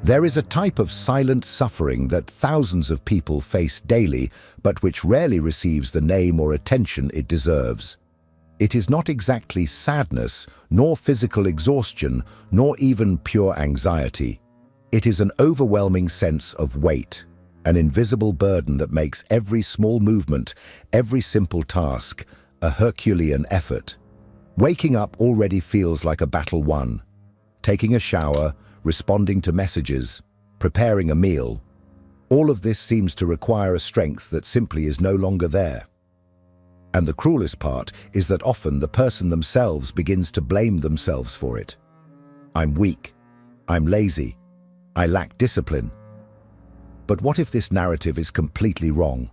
There is a type of silent suffering that thousands of people face daily, but which rarely receives the name or attention it deserves. It is not exactly sadness, nor physical exhaustion, nor even pure anxiety. It is an overwhelming sense of weight, an invisible burden that makes every small movement, every simple task, a Herculean effort. Waking up already feels like a battle won. Taking a shower, responding to messages, preparing a meal, all of this seems to require a strength that simply is no longer there. And the cruelest part is that often the person themselves begins to blame themselves for it. I'm weak. I'm lazy. I lack discipline. But what if this narrative is completely wrong?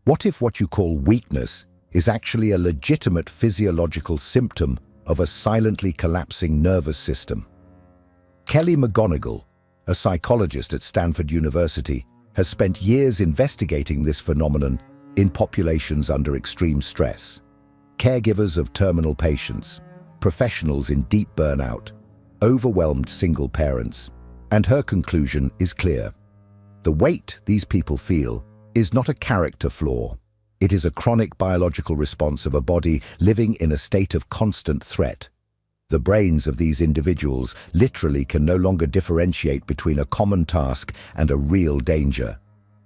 What if what you call weakness is actually a legitimate physiological symptom of a silently collapsing nervous system? Kelly McGonigal, a psychologist at Stanford University, has spent years investigating this phenomenon in populations under extreme stress. Caregivers of terminal patients, professionals in deep burnout, overwhelmed single parents, and her conclusion is clear. The weight these people feel is not a character flaw. It is a chronic biological response of a body living in a state of constant threat. The brains of these individuals literally can no longer differentiate between a common task and a real danger.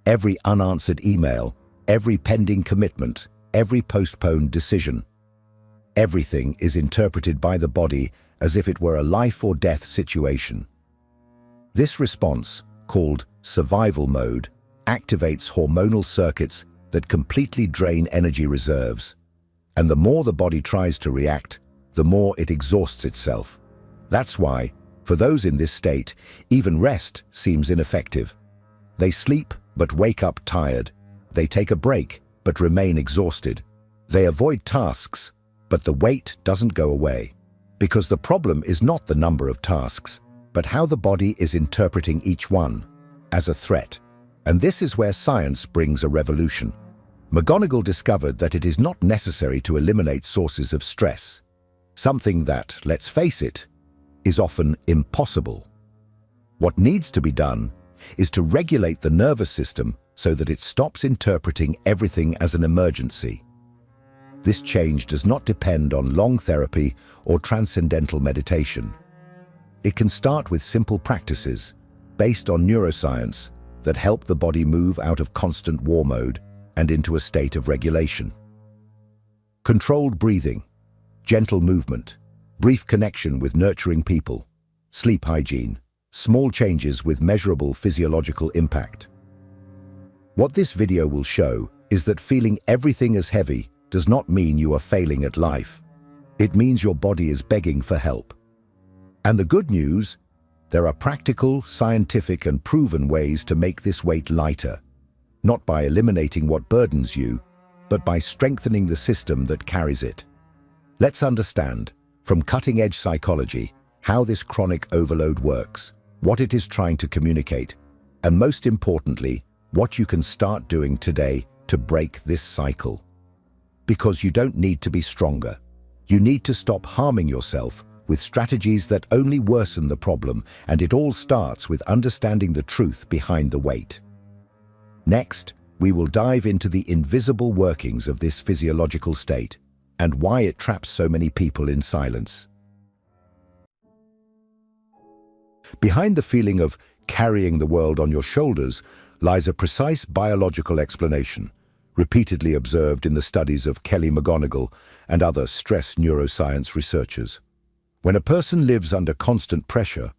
Every unanswered email, every pending commitment, every postponed decision, everything is interpreted by the body as if it were a life or death situation. This response, called survival mode, activates hormonal circuits that completely drain energy reserves. And the more the body tries to react, the more it exhausts itself. That's why, for those in this state, even rest seems ineffective. They sleep but wake up tired. They take a break but remain exhausted. They avoid tasks, but the weight doesn't go away. Because the problem is not the number of tasks, but how the body is interpreting each one as a threat. And this is where science brings a revolution. McGonigal discovered that it is not necessary to eliminate sources of stress, something that, let's face it, is often impossible. What needs to be done is to regulate the nervous system so that it stops interpreting everything as an emergency. This change does not depend on long therapy or transcendental meditation. It can start with simple practices based on neuroscience that help the body move out of constant war mode and into a state of regulation. Controlled breathing, gentle movement, brief connection with nurturing people, sleep hygiene, small changes with measurable physiological impact. What this video will show is that feeling everything as heavy does not mean you are failing at life. It means your body is begging for help. And the good news, there are practical, scientific, and proven ways to make this weight lighter, not by eliminating what burdens you, but by strengthening the system that carries it. Let's understand, from cutting-edge psychology, how this chronic overload works, what it is trying to communicate, and most importantly, what you can start doing today to break this cycle. Because you don't need to be stronger. You need to stop harming yourself with strategies that only worsen the problem, and it all starts with understanding the truth behind the weight. Next, we will dive into the invisible workings of this physiological state and why it traps so many people in silence. Behind the feeling of carrying the world on your shoulders lies a precise biological explanation, repeatedly observed in the studies of Kelly McGonigal and other stress neuroscience researchers. When a person lives under constant pressure,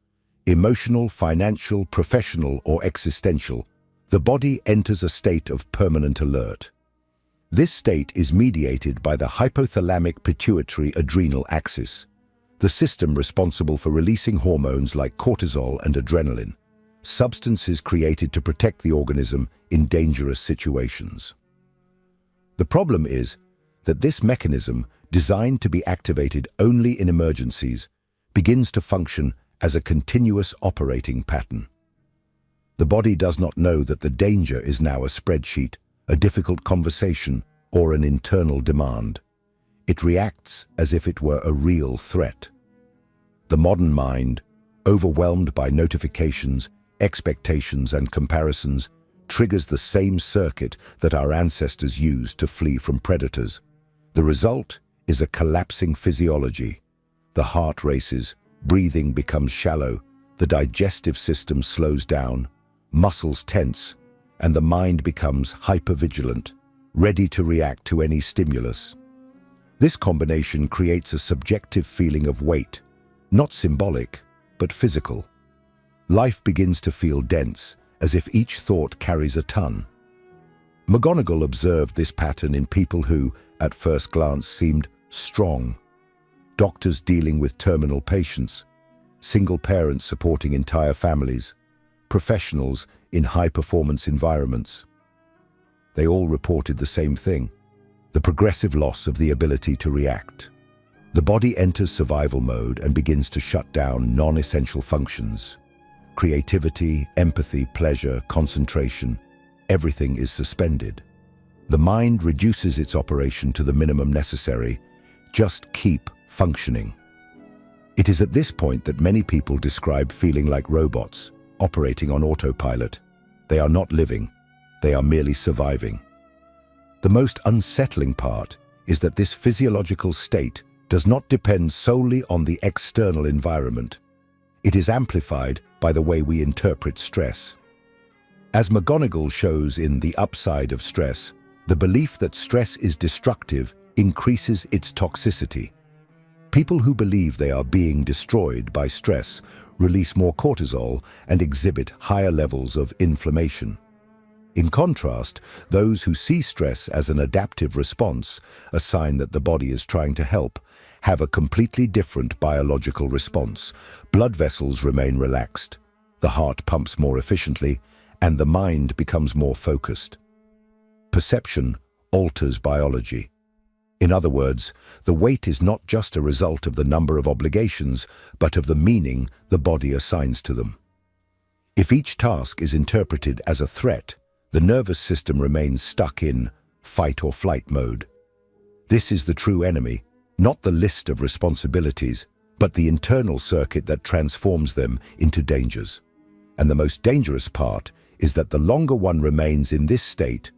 emotional, financial, professional, or existential, the body enters a state of permanent alert. This state is mediated by the hypothalamic pituitary adrenal axis, the system responsible for releasing hormones like cortisol and adrenaline, substances created to protect the organism in dangerous situations. The problem is that this mechanism, designed to be activated only in emergencies, begins to function as a continuous operating pattern. The body does not know that the danger is now a spreadsheet, a difficult conversation, or an internal demand. It reacts as if it were a real threat. The modern mind, overwhelmed by notifications, expectations and comparisons, triggers the same circuit that our ancestors used to flee from predators. The result is a collapsing physiology. The heart races, breathing becomes shallow, the digestive system slows down, muscles tense, and the mind becomes hypervigilant, ready to react to any stimulus. This combination creates a subjective feeling of weight, not symbolic, but physical. Life begins to feel dense, as if each thought carries a ton. McGonigal observed this pattern in people who, at first glance, seemed strong. Doctors dealing with terminal patients, single parents supporting entire families, professionals in high-performance environments. They all reported the same thing: the progressive loss of the ability to react. The body enters survival mode and begins to shut down non-essential functions. Creativity, empathy, pleasure, concentration, everything is suspended. The mind reduces its operation to the minimum necessary. Just keep functioning. It is at this point that many people describe feeling like robots, operating on autopilot. They are not living, they are merely surviving. The most unsettling part is that this physiological state does not depend solely on the external environment. It is amplified by the way we interpret stress. As McGonigal shows in The Upside of Stress, the belief that stress is destructive increases its toxicity. People who believe they are being destroyed by stress release more cortisol and exhibit higher levels of inflammation. In contrast, those who see stress as an adaptive response, a sign that the body is trying to help, have a completely different biological response. Blood vessels remain relaxed, the heart pumps more efficiently, and the mind becomes more focused. Perception alters biology. In other words, the weight is not just a result of the number of obligations, but of the meaning the body assigns to them. If each task is interpreted as a threat, the nervous system remains stuck in fight or flight mode. This is the true enemy, not the list of responsibilities, but the internal circuit that transforms them into dangers. And the most dangerous part is that the longer one remains in this state,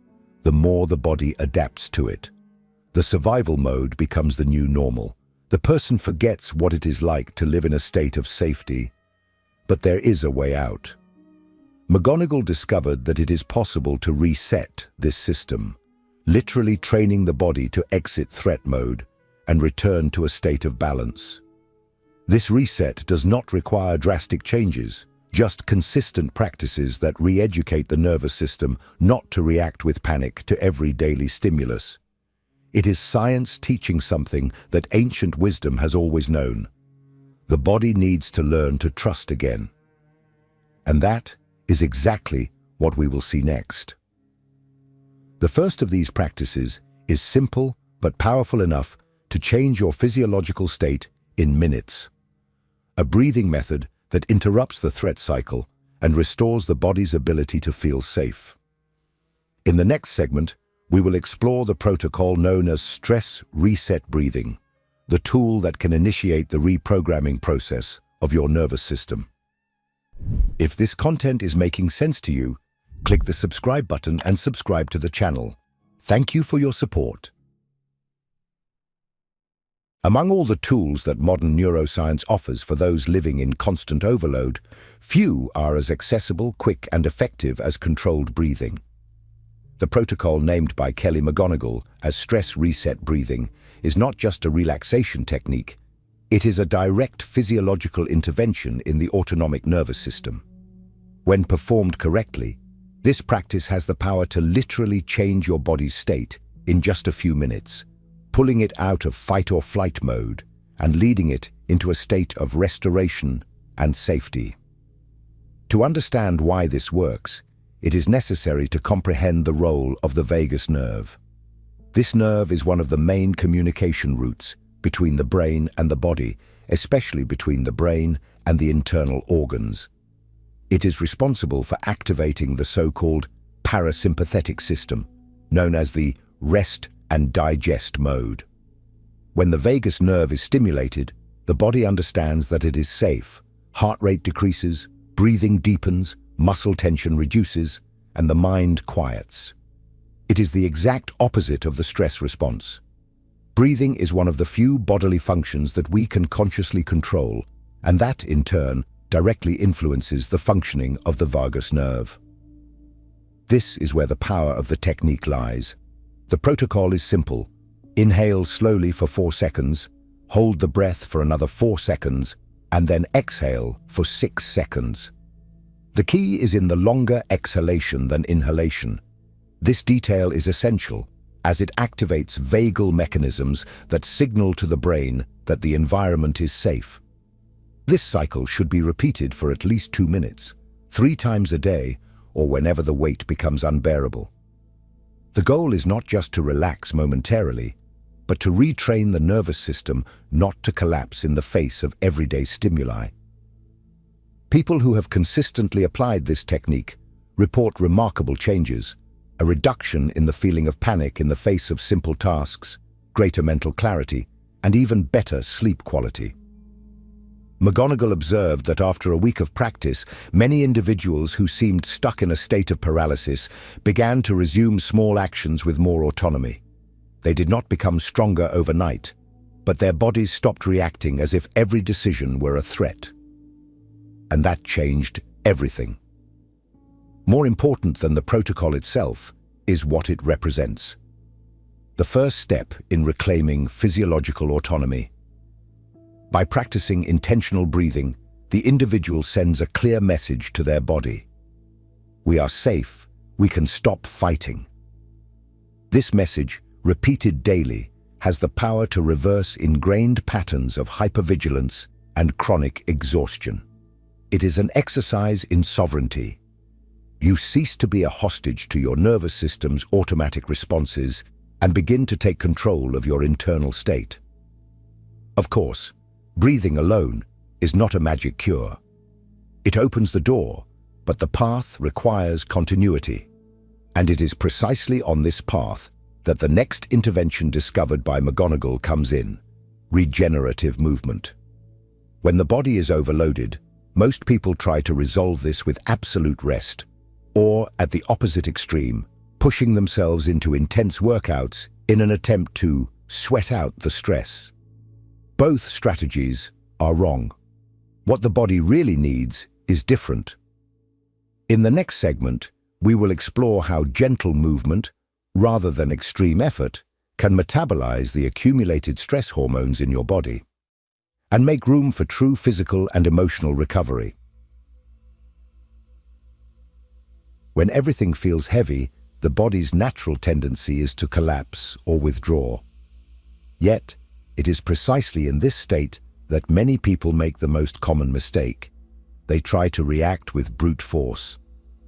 the more the body adapts to it. The survival mode becomes the new normal. The person forgets what it is like to live in a state of safety. But there is a way out. McGonigal discovered that it is possible to reset this system, literally training the body to exit threat mode and return to a state of balance. This reset does not require drastic changes, just consistent practices that re-educate the nervous system not to react with panic to every daily stimulus. It is science teaching something that ancient wisdom has always known. The body needs to learn to trust again. And that is exactly what we will see next. The first of these practices is simple but powerful enough to change your physiological state in minutes. A breathing method that interrupts the threat cycle and restores the body's ability to feel safe. In the next segment, we will explore the protocol known as stress reset breathing, the tool that can initiate the reprogramming process of your nervous system. If this content is making sense to you, click the subscribe button and subscribe to the channel. Thank you for your support. Among all the tools that modern neuroscience offers for those living in constant overload, few are as accessible, quick, and effective as controlled breathing. The protocol named by Kelly McGonigal as stress reset breathing is not just a relaxation technique. It is a direct physiological intervention in the autonomic nervous system. When performed correctly, this practice has the power to literally change your body's state in just a few minutes, pulling it out of fight or flight mode and leading it into a state of restoration and safety. To understand why this works, it is necessary to comprehend the role of the vagus nerve. This nerve is one of the main communication routes between the brain and the body, especially between the brain and the internal organs. It is responsible for activating the so-called parasympathetic system, known as the rest and digest mode. When the vagus nerve is stimulated, the body understands that it is safe. Heart rate decreases, breathing deepens, muscle tension reduces, and the mind quiets. It is the exact opposite of the stress response. Breathing is one of the few bodily functions that we can consciously control, and that, in turn, directly influences the functioning of the vagus nerve. This is where the power of the technique lies. The protocol is simple. Inhale slowly for 4 seconds, hold the breath for another 4 seconds, and then exhale for 6 seconds. The key is in the longer exhalation than inhalation. This detail is essential, as it activates vagal mechanisms that signal to the brain that the environment is safe. This cycle should be repeated for at least 2 minutes, 3 times a day, or whenever the weight becomes unbearable. The goal is not just to relax momentarily, but to retrain the nervous system not to collapse in the face of everyday stimuli. People who have consistently applied this technique report remarkable changes: a reduction in the feeling of panic in the face of simple tasks, greater mental clarity, and even better sleep quality. McGonigal observed that after a week of practice, many individuals who seemed stuck in a state of paralysis began to resume small actions with more autonomy. They did not become stronger overnight, but their bodies stopped reacting as if every decision were a threat. And that changed everything. More important than the protocol itself is what it represents. The first step in reclaiming physiological autonomy. By practicing intentional breathing, the individual sends a clear message to their body. We are safe, we can stop fighting. This message, repeated daily, has the power to reverse ingrained patterns of hypervigilance and chronic exhaustion. It is an exercise in sovereignty. You cease to be a hostage to your nervous system's automatic responses and begin to take control of your internal state. Of course, breathing alone is not a magic cure. It opens the door, but the path requires continuity. And it is precisely on this path that the next intervention discovered by McGonigal comes in: regenerative movement. When the body is overloaded, most people try to resolve this with absolute rest, or, at the opposite extreme, pushing themselves into intense workouts in an attempt to sweat out the stress. Both strategies are wrong. What the body really needs is different. In the next segment, we will explore how gentle movement, rather than extreme effort, can metabolize the accumulated stress hormones in your body and make room for true physical and emotional recovery. When everything feels heavy, the body's natural tendency is to collapse or withdraw. Yet, it is precisely in this state that many people make the most common mistake. They try to react with brute force.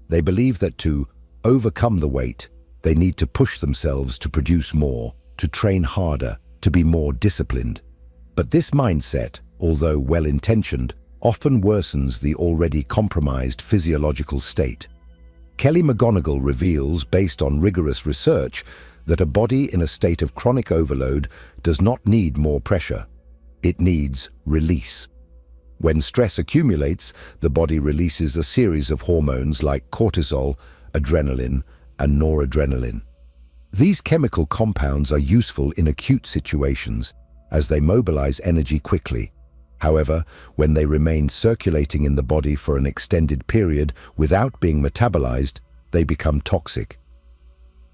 They believe that to overcome the weight, they need to push themselves to produce more, to train harder, to be more disciplined. But this mindset, although well-intentioned, often worsens the already compromised physiological state. Kelly McGonigal reveals, based on rigorous research, that a body in a state of chronic overload does not need more pressure. It needs release. When stress accumulates, the body releases a series of hormones like cortisol, adrenaline, and noradrenaline. These chemical compounds are useful in acute situations, as they mobilize energy quickly. However, when they remain circulating in the body for an extended period without being metabolized, they become toxic.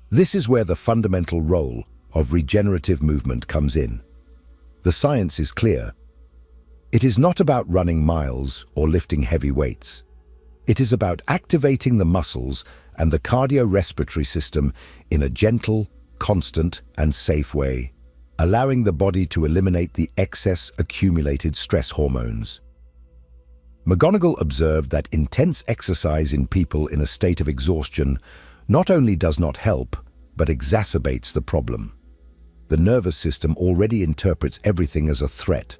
This is where the fundamental role of regenerative movement comes in. The science is clear. It is not about running miles or lifting heavy weights. It is about activating the muscles and the cardiorespiratory system in a gentle, constant, and safe way, allowing the body to eliminate the excess accumulated stress hormones. McGonigal observed that intense exercise in people in a state of exhaustion not only does not help, but exacerbates the problem. The nervous system already interprets everything as a threat.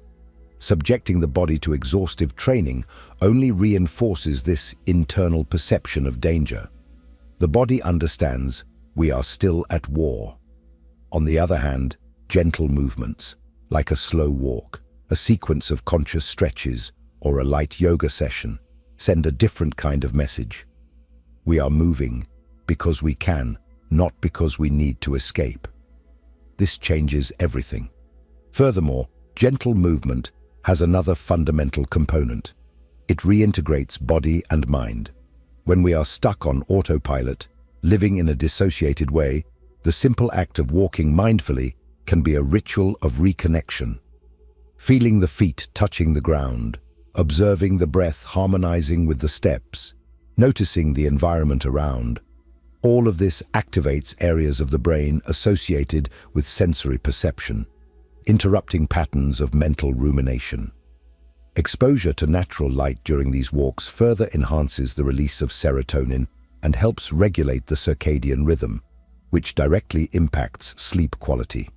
Subjecting the body to exhaustive training only reinforces this internal perception of danger. The body understands we are still at war. On the other hand, gentle movements, like a slow walk, a sequence of conscious stretches, or a light yoga session, send a different kind of message. We are moving because we can, not because we need to escape. This changes everything. Furthermore, gentle movement has another fundamental component. It reintegrates body and mind. When we are stuck on autopilot, living in a dissociated way, the simple act of walking mindfully can be a ritual of reconnection. Feeling the feet touching the ground, observing the breath harmonizing with the steps, noticing the environment around, all of this activates areas of the brain associated with sensory perception, interrupting patterns of mental rumination. Exposure to natural light during these walks further enhances the release of serotonin and helps regulate the circadian rhythm, which directly impacts sleep quality.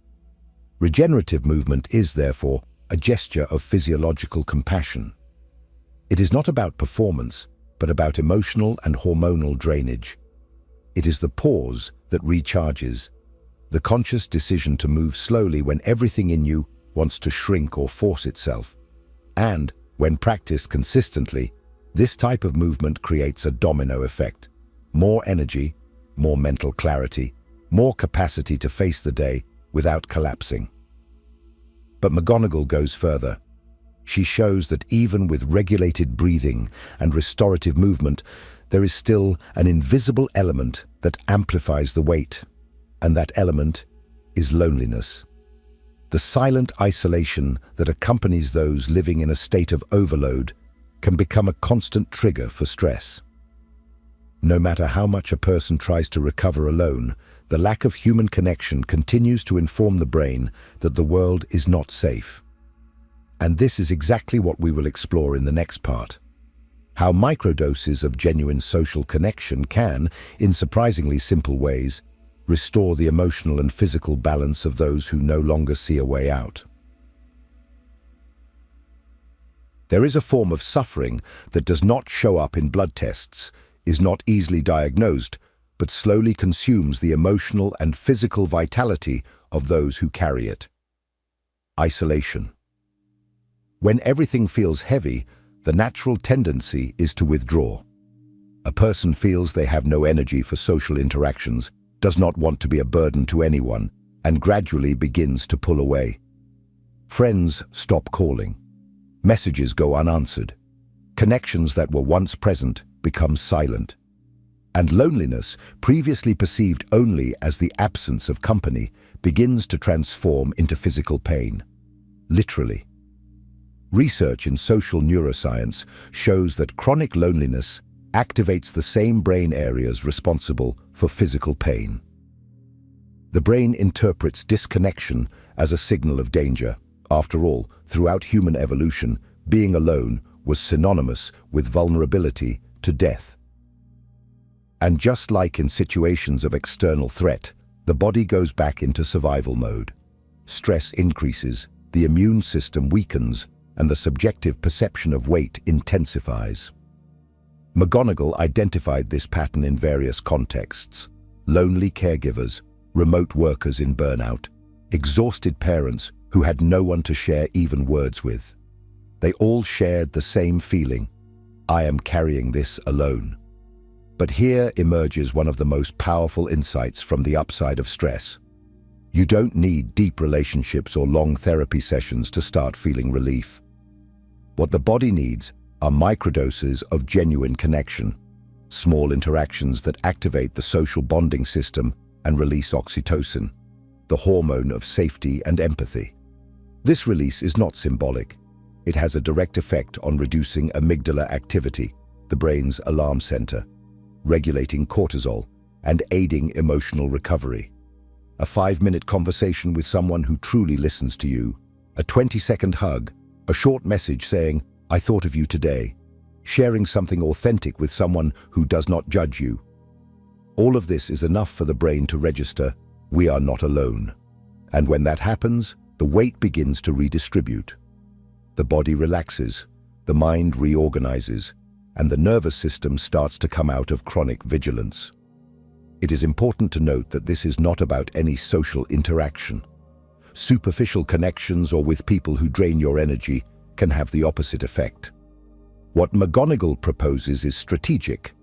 Regenerative movement is, therefore, a gesture of physiological compassion. It is not about performance, but about emotional and hormonal drainage. It is the pause that recharges, the conscious decision to move slowly when everything in you wants to shrink or force itself. And, when practiced consistently, this type of movement creates a domino effect. More energy, more mental clarity, more capacity to face the day without collapsing. But McGonigal goes further. She shows that even with regulated breathing and restorative movement, there is still an invisible element that amplifies the weight, and that element is loneliness. The silent isolation that accompanies those living in a state of overload can become a constant trigger for stress. No matter how much a person tries to recover alone, the lack of human connection continues to inform the brain that the world is not safe. And this is exactly what we will explore in the next part. How microdoses of genuine social connection can, in surprisingly simple ways, restore the emotional and physical balance of those who no longer see a way out. There is a form of suffering that does not show up in blood tests, is not easily diagnosed, but slowly consumes the emotional and physical vitality of those who carry it. Isolation. When everything feels heavy, the natural tendency is to withdraw. A person feels they have no energy for social interactions, does not want to be a burden to anyone, and gradually begins to pull away. Friends stop calling. Messages go unanswered. Connections that were once present become silent. And loneliness, previously perceived only as the absence of company, begins to transform into physical pain. Literally. Research in social neuroscience shows that chronic loneliness activates the same brain areas responsible for physical pain. The brain interprets disconnection as a signal of danger. After all, throughout human evolution, being alone was synonymous with vulnerability to death. And just like in situations of external threat, the body goes back into survival mode. Stress increases, the immune system weakens, and the subjective perception of weight intensifies. McGonigal identified this pattern in various contexts: lonely caregivers, remote workers in burnout, exhausted parents who had no one to share even words with. They all shared the same feeling: I am carrying this alone. But here emerges one of the most powerful insights from the upside of stress. You don't need deep relationships or long therapy sessions to start feeling relief. What the body needs are microdoses of genuine connection, small interactions that activate the social bonding system and release oxytocin, the hormone of safety and empathy. This release is not symbolic. It has a direct effect on reducing amygdala activity, the brain's alarm center, regulating cortisol, and aiding emotional recovery. A 5-minute conversation with someone who truly listens to you, a 20-second hug, a short message saying, I thought of you today, sharing something authentic with someone who does not judge you. All of this is enough for the brain to register, we are not alone. And when that happens, the weight begins to redistribute. The body relaxes, the mind reorganizes, and the nervous system starts to come out of chronic vigilance. It is important to note that this is not about any social interaction. Superficial connections or with people who drain your energy can have the opposite effect. What McGonigal proposes is strategic.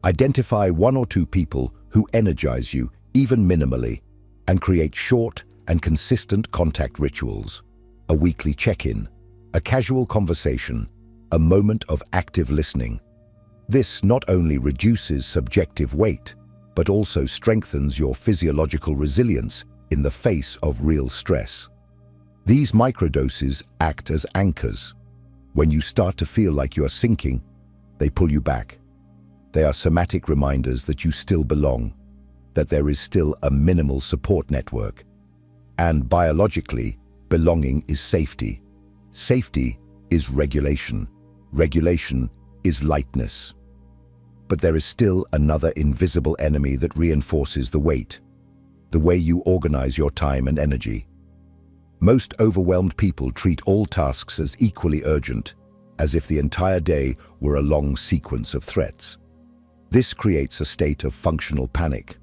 Identify one or two people who energize you, even minimally, and create short and consistent contact rituals. A weekly check-in, a casual conversation, a moment of active listening. This not only reduces subjective weight, but also strengthens your physiological resilience in the face of real stress. These microdoses act as anchors. When you start to feel like you are sinking, they pull you back. They are somatic reminders that you still belong, that there is still a minimal support network. And biologically, belonging is safety. Safety is regulation. Regulation is lightness. But there is still another invisible enemy that reinforces the weight, the way you organize your time and energy. Most overwhelmed people treat all tasks as equally urgent, as if the entire day were a long sequence of threats. This creates a state of functional panic.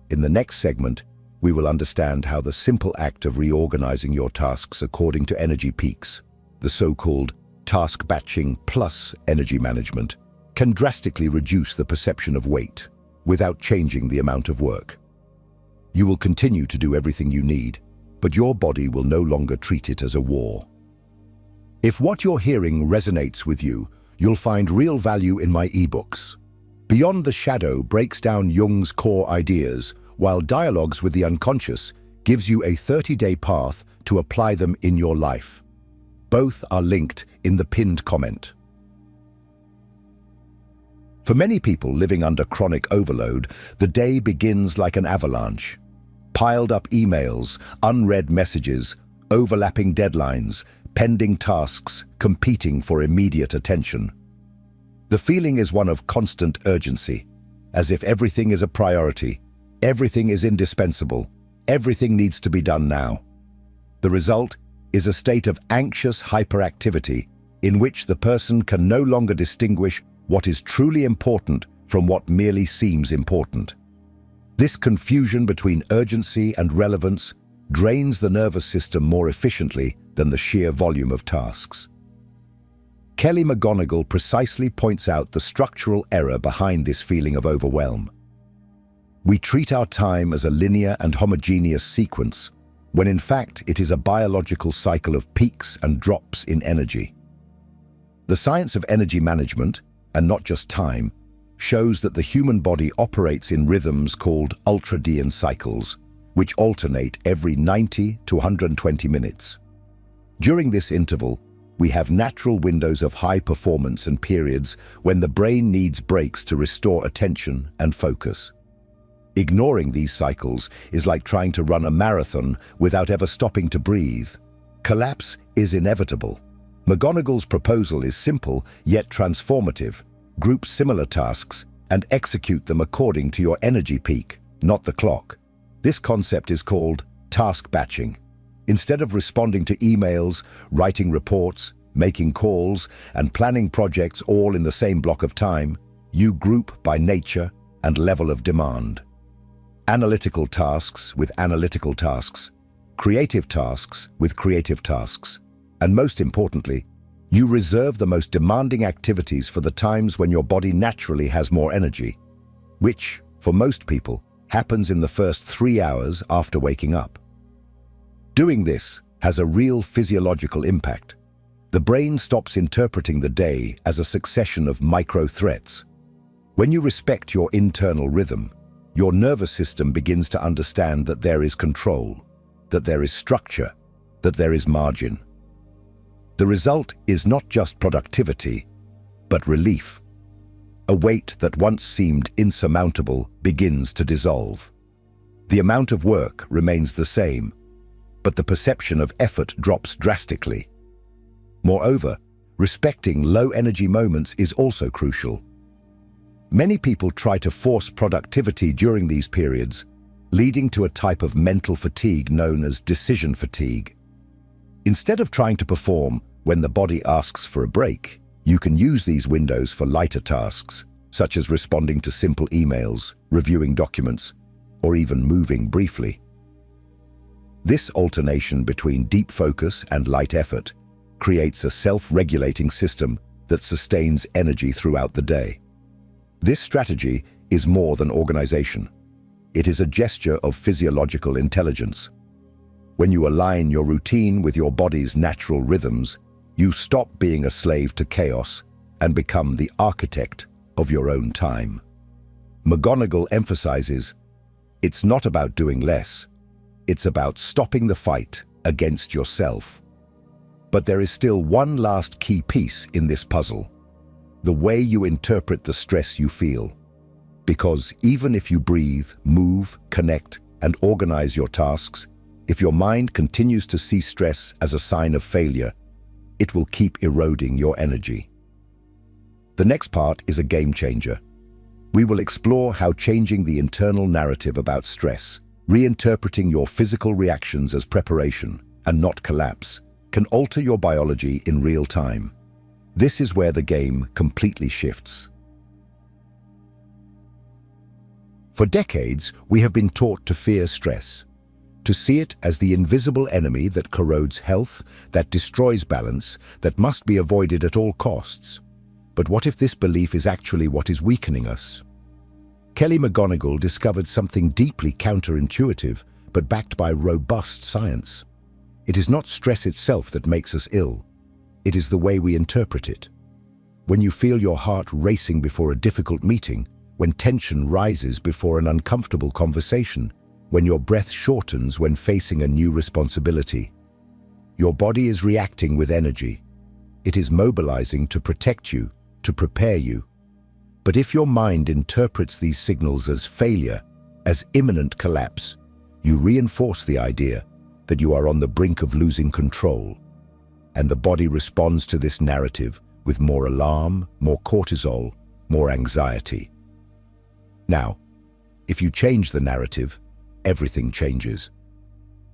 In the next segment, we will understand how the simple act of reorganizing your tasks according to energy peaks, the so-called task batching plus energy management, can drastically reduce the perception of weight without changing the amount of work. You will continue to do everything you need, but your body will no longer treat it as a war. If what you're hearing resonates with you, you'll find real value in my ebooks. Beyond the Shadow breaks down Jung's core ideas, while Dialogues with the Unconscious gives you a 30-day path to apply them in your life. Both are linked in the pinned comment. For many people living under chronic overload, the day begins like an avalanche. Piled up emails, unread messages, overlapping deadlines, pending tasks, competing for immediate attention. The feeling is one of constant urgency, as if everything is a priority, everything is indispensable, everything needs to be done now. The result is a state of anxious hyperactivity in which the person can no longer distinguish what is truly important from what merely seems important. This confusion between urgency and relevance drains the nervous system more efficiently than the sheer volume of tasks. Kelly McGonigal precisely points out the structural error behind this feeling of overwhelm. We treat our time as a linear and homogeneous sequence, when in fact it is a biological cycle of peaks and drops in energy. The science of energy management, and not just time, shows that the human body operates in rhythms called ultradian cycles, which alternate every 90 to 120 minutes. During this interval, we have natural windows of high performance and periods when the brain needs breaks to restore attention and focus. Ignoring these cycles is like trying to run a marathon without ever stopping to breathe. Collapse is inevitable. McGonigal's proposal is simple yet transformative. Group similar tasks and execute them according to your energy peak, not the clock. This concept is called task batching. Instead of responding to emails, writing reports, making calls, and planning projects all in the same block of time, you group by nature and level of demand. Analytical tasks with analytical tasks, creative tasks with creative tasks, and most importantly, you reserve the most demanding activities for the times when your body naturally has more energy, which, for most people, happens in the first 3 hours after waking up. Doing this has a real physiological impact. The brain stops interpreting the day as a succession of micro-threats. When you respect your internal rhythm, your nervous system begins to understand that there is control, that there is structure, that there is margin. The result is not just productivity, but relief. A weight that once seemed insurmountable begins to dissolve. The amount of work remains the same, but the perception of effort drops drastically. Moreover, respecting low-energy moments is also crucial. Many people try to force productivity during these periods, leading to a type of mental fatigue known as decision fatigue. Instead of trying to perform when the body asks for a break, you can use these windows for lighter tasks, such as responding to simple emails, reviewing documents, or even moving briefly. This alternation between deep focus and light effort creates a self-regulating system that sustains energy throughout the day. This strategy is more than organization. It is a gesture of physiological intelligence. When you align your routine with your body's natural rhythms, you stop being a slave to chaos and become the architect of your own time. McGonigal emphasizes, it's not about doing less, it's about stopping the fight against yourself. But there is still one last key piece in this puzzle: the way you interpret the stress you feel. Because even if you breathe, move, connect, and organize your tasks, if your mind continues to see stress as a sign of failure, it will keep eroding your energy. The next part is a game changer. We will explore how changing the internal narrative about stress, reinterpreting your physical reactions as preparation and not collapse, can alter your biology in real time. This is where the game completely shifts. For decades, we have been taught to fear stress, to see it as the invisible enemy that corrodes health, that destroys balance, that must be avoided at all costs. But what if this belief is actually what is weakening us? Kelly McGonigal discovered something deeply counterintuitive, but backed by robust science. It is not stress itself that makes us ill. It is the way we interpret it. When you feel your heart racing before a difficult meeting, when tension rises before an uncomfortable conversation, when your breath shortens when facing a new responsibility, your body is reacting with energy. It is mobilizing to protect you, to prepare you. But if your mind interprets these signals as failure, as imminent collapse, you reinforce the idea that you are on the brink of losing control. And the body responds to this narrative with more alarm, more cortisol, more anxiety. Now, if you change the narrative, everything changes.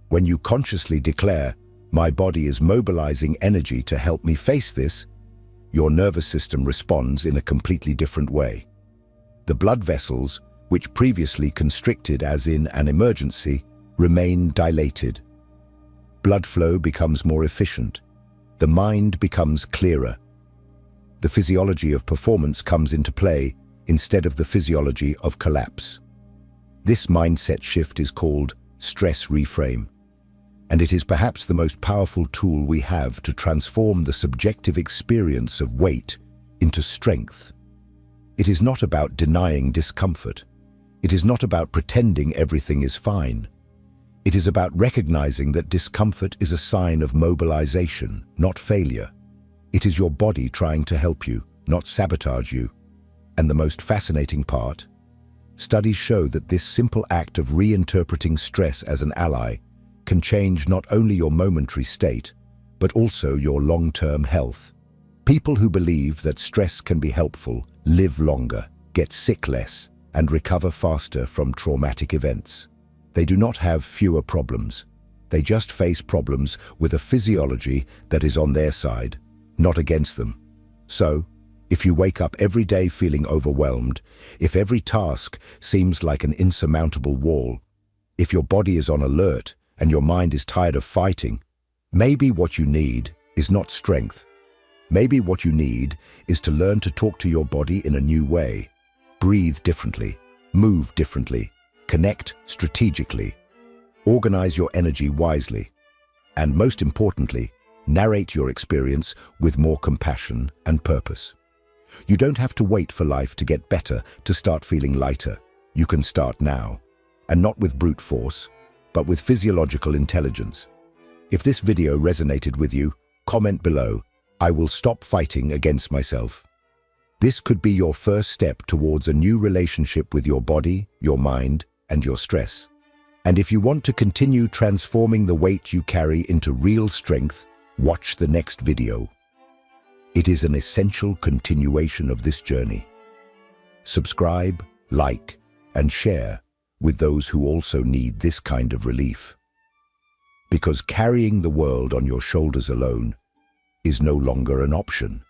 When you consciously declare, "My body is mobilizing energy to help me face this," your nervous system responds in a completely different way. The blood vessels, which previously constricted as in an emergency, remain dilated. Blood flow becomes more efficient. The mind becomes clearer. The physiology of performance comes into play instead of the physiology of collapse. This mindset shift is called stress reframe, and it is perhaps the most powerful tool we have to transform the subjective experience of weight into strength. It is not about denying discomfort. It is not about pretending everything is fine. It is about recognizing that discomfort is a sign of mobilization, not failure. It is your body trying to help you, not sabotage you. And the most fascinating part, studies show that this simple act of reinterpreting stress as an ally can change not only your momentary state, but also your long-term health. People who believe that stress can be helpful live longer, get sick less, and recover faster from traumatic events. They do not have fewer problems. They just face problems with a physiology that is on their side, not against them. So, if you wake up every day feeling overwhelmed, if every task seems like an insurmountable wall, if your body is on alert and your mind is tired of fighting, maybe what you need is not strength. Maybe what you need is to learn to talk to your body in a new way. Breathe differently, move differently, connect strategically, organize your energy wisely, and most importantly, narrate your experience with more compassion and purpose. You don't have to wait for life to get better to start feeling lighter. You can start now, and not with brute force, but with physiological intelligence. If this video resonated with you, comment below. I will stop fighting against myself. This could be your first step towards a new relationship with your body, your mind, and your stress. And if you want to continue transforming the weight you carry into real strength, watch the next video. It is an essential continuation of this journey. Subscribe, like, and share with those who also need this kind of relief. Because carrying the world on your shoulders alone is no longer an option.